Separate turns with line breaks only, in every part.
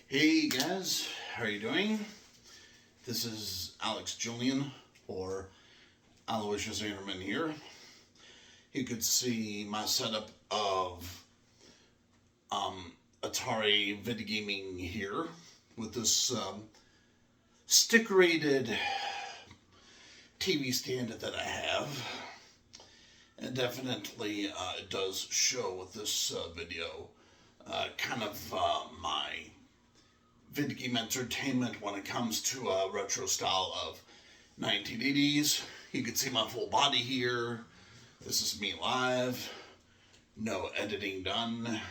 Hey guys, how are you doing? This is Alex Julian, or Aloysius Anderman here. You could see my setup of Atari video gaming here with this stickerated TV stand that I have. And definitely it does show with this video my video game entertainment when it comes to a retro style of 1980s. You can see my full body here. This is me live. No editing done.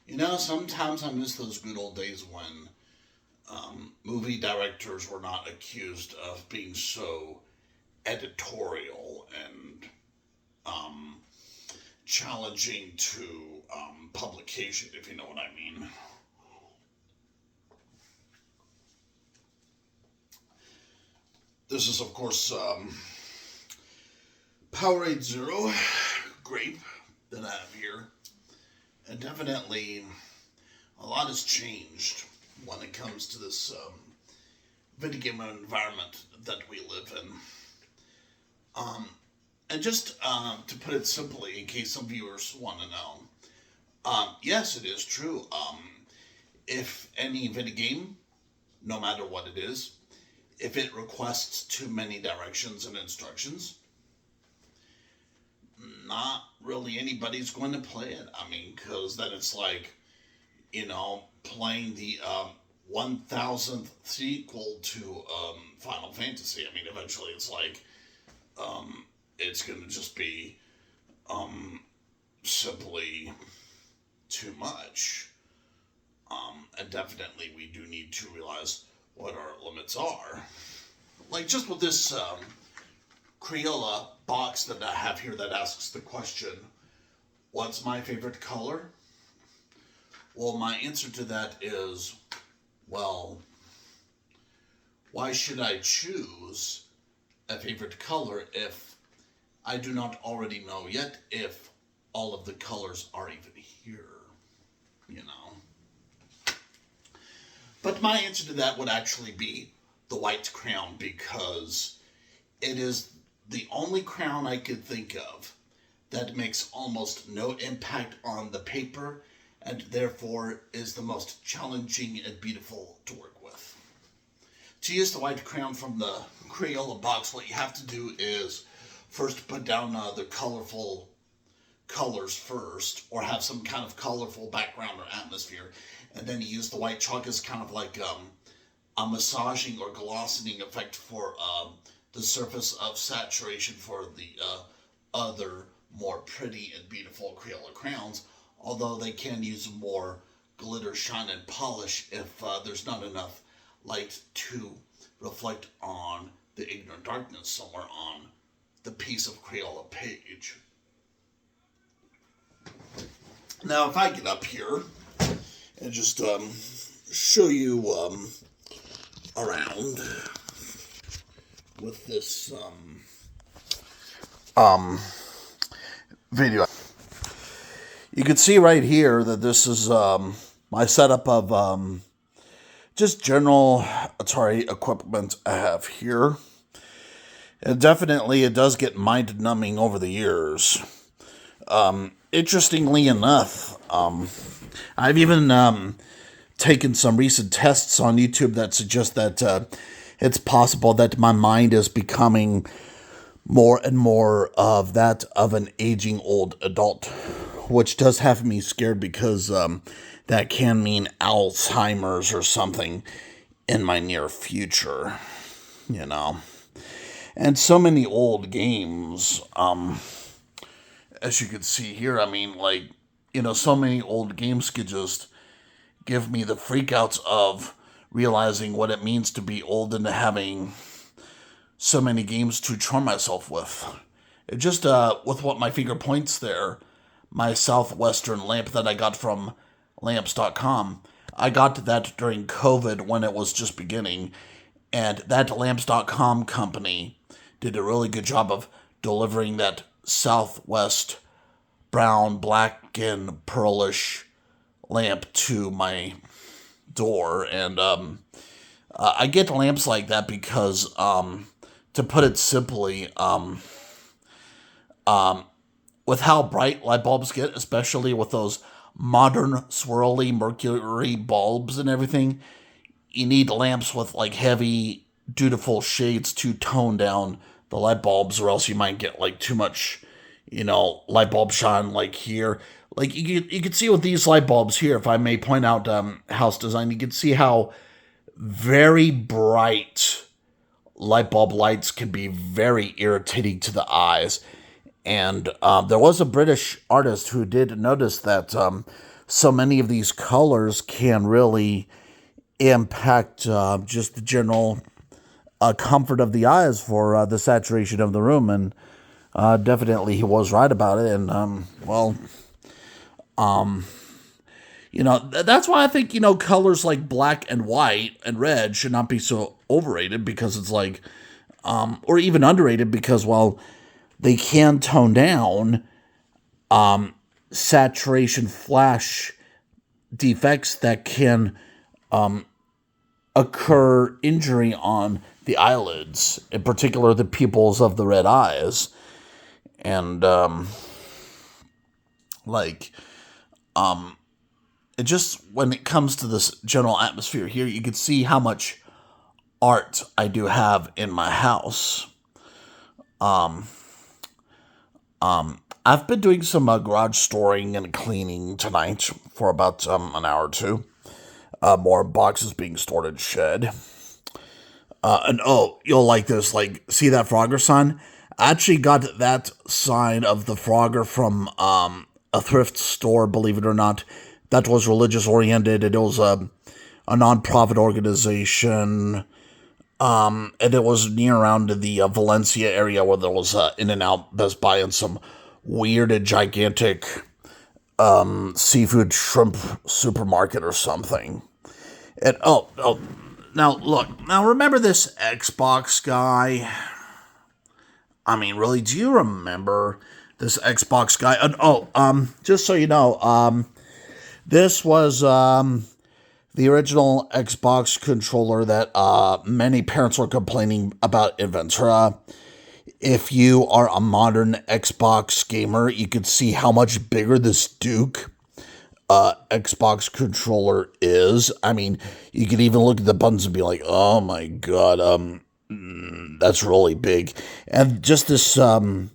You know, sometimes I miss those good old days when movie directors were not accused of being so editorial and challenging to publication, if you know what I mean. This is, of course, Powerade Zero grape that I have here. And definitely a lot has changed when it comes to this video game environment that we live in. And just to put it simply, in case some viewers want to know, yes, it is true. If any video game, no matter what it is, if it requests too many directions and instructions, not really anybody's going to play it. I mean, because then it's like, you know, playing the 1000th sequel to Final Fantasy. I mean, eventually it's like, it's going to just be simply too much. And definitely we do need to realize what our limits are. Like just with this Crayola box that I have here that asks the question, what's my favorite color? Well, my answer to that is, well, why should I choose a favorite color if I do not already know yet if all of the colors are even here, you know? But my answer to that would actually be the white crayon, because it is the only crayon I could think of that makes almost no impact on the paper and therefore is the most challenging and beautiful to work with. To use the white crayon from the Crayola box, what you have to do is first put down the colorful colors first, or have some kind of colorful background or atmosphere, and then you use the white chalk as kind of like a massaging or glossing effect for the surface of saturation for the other more pretty and beautiful Crayola crayons, although they can use more glitter, shine, and polish if there's not enough light to reflect on the ignorant darkness somewhere on the piece of Crayola page. Now, if I get up here and just show you around with this video, you can see right here that this is my setup of just general Atari equipment I have here. And definitely it does get mind-numbing over the years. Interestingly enough, I've even taken some recent tests on YouTube that suggest that it's possible that my mind is becoming more and more of that of an aging old adult, which does have me scared because that can mean Alzheimer's or something in my near future, you know. And so many old games, as you can see here, I mean, like, you know, so many old games could just give me the freakouts of realizing what it means to be old and having so many games to charm myself with. It just, with what my finger points there, my Southwestern lamp that I got from lamps.com, I got that during COVID when it was just beginning, and that lamps.com company did a really good job of delivering that Southwest brown, black, and pearlish lamp to my door. And I get lamps like that because, to put it simply, with how bright light bulbs get, especially with those modern swirly mercury bulbs and everything, you need lamps with like heavy, dutiful shades to tone down the light bulbs, or else you might get like too much, light bulb shine like here. Like you could see with these light bulbs here, if I may point out house design, you can see how very bright light bulb lights can be very irritating to the eyes. And there was a British artist who did notice that so many of these colors can really impact just the general comfort of the eyes for the saturation of the room. And definitely he was right about it. And, that's why I think, colors like black and white and red should not be so overrated, because it's like, or even underrated, because, well, they can tone down saturation flash defects that can occur injury on the eyelids, in particular the pupils of the red eyes. And it just, when it comes to this general atmosphere here, you can see how much art I do have in my house. I've been doing some garage storing and cleaning tonight for about an hour or two. More boxes being stored in shed. And you'll like this. Like, see that Frogger sign? I actually got that sign of the Frogger from a thrift store, believe it or not, that was religious oriented. It was a non-profit organization. And it was near around the Valencia area, where there was In-N-Out, Best Buy, and some weird and gigantic seafood shrimp supermarket or something. And now look, now remember this Xbox guy? I mean, really, do you remember this Xbox guy? And just so you know, this was the original Xbox controller that many parents were complaining about in Ventura. If you are a modern Xbox gamer, you could see how much bigger this Duke Xbox controller is. I mean, you could even look at the buttons and be like, oh my god, that's really big. And just this logo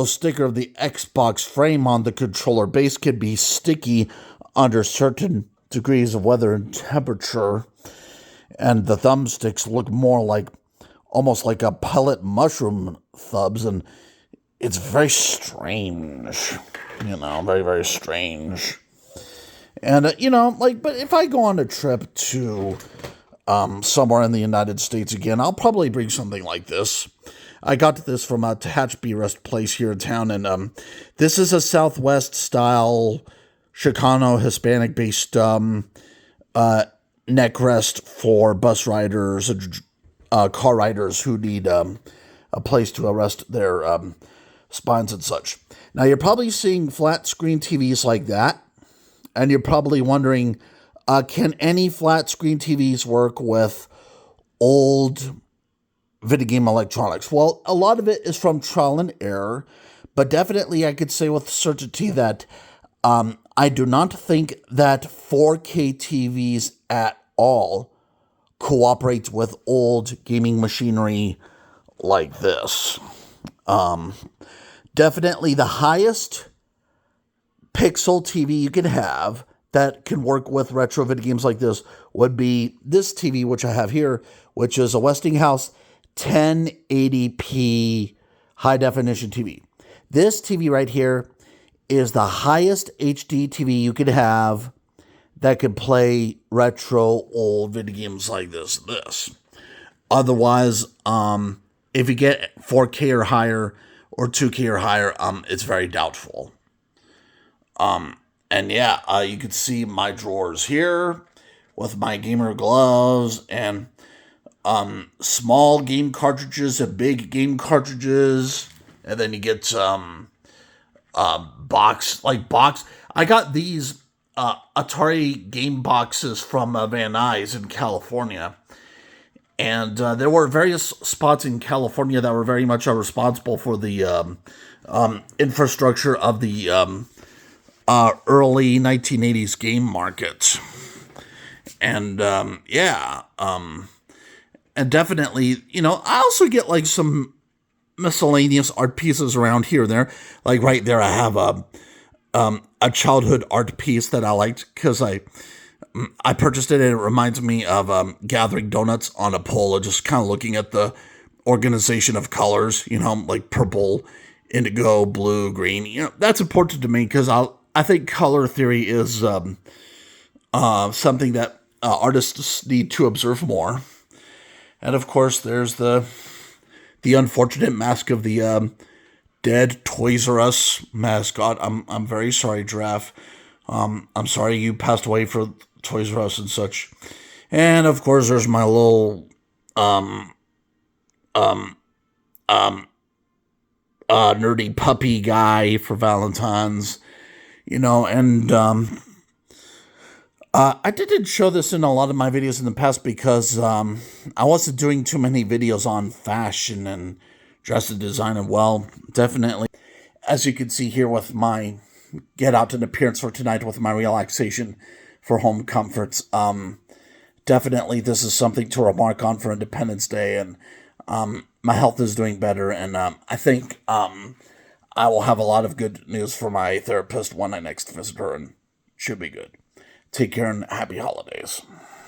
sticker of the Xbox frame on the controller base can be sticky under certain degrees of weather and temperature, and the thumbsticks look more like, almost like a pellet mushroom thubs, and it's very strange, very, very strange. And, but if I go on a trip to somewhere in the United States again, I'll probably bring something like this. I got this from a Tehachapi Rest place here in town, and this is a Southwest style Chicano Hispanic-based neck rest for bus riders and car riders who need a place to rest their spines and such. Now, you're probably seeing flat screen TVs like that, and you're probably wondering, can any flat screen TVs work with old video game electronics? Well, a lot of it is from trial and error, but definitely I could say with certainty that I do not think that 4K TVs at all cooperate with old gaming machinery like this. Definitely the highest pixel TV you can have that can work with retro video games like this would be this TV, which I have here, which is a Westinghouse 1080p high definition TV. This TV right here is the highest HD TV you could have that could play retro old video games like this. Otherwise, if you get 4K or higher or 2K or higher, it's very doubtful. And yeah, you can see my drawers here with my gamer gloves, and small game cartridges and big game cartridges, and then you get box. I got these Atari game boxes from Van Nuys in California, and there were various spots in California that were very much responsible for the infrastructure of the early 1980s game market. And and definitely, I also get like some miscellaneous art pieces around here and there. Like right there, I have a childhood art piece that I liked because I purchased it and it reminds me of gathering donuts on a pole and just kind of looking at the organization of colors, like purple, indigo, blue, green. That's important to me because I think color theory is something that artists need to observe more. And of course, there's the unfortunate mask of the dead Toys R Us mascot. I'm very sorry, Giraffe. I'm sorry you passed away for Toys R Us and such. And of course, there's my little nerdy puppy guy for Valentine's. And I didn't show this in a lot of my videos in the past because I wasn't doing too many videos on fashion and dress and design. And well, definitely, as you can see here with my get out and appearance for tonight with my relaxation for home comforts, definitely this is something to remark on for Independence Day. And my health is doing better. And I think I will have a lot of good news for my therapist when I next visit her, and should be good. Take care and happy holidays.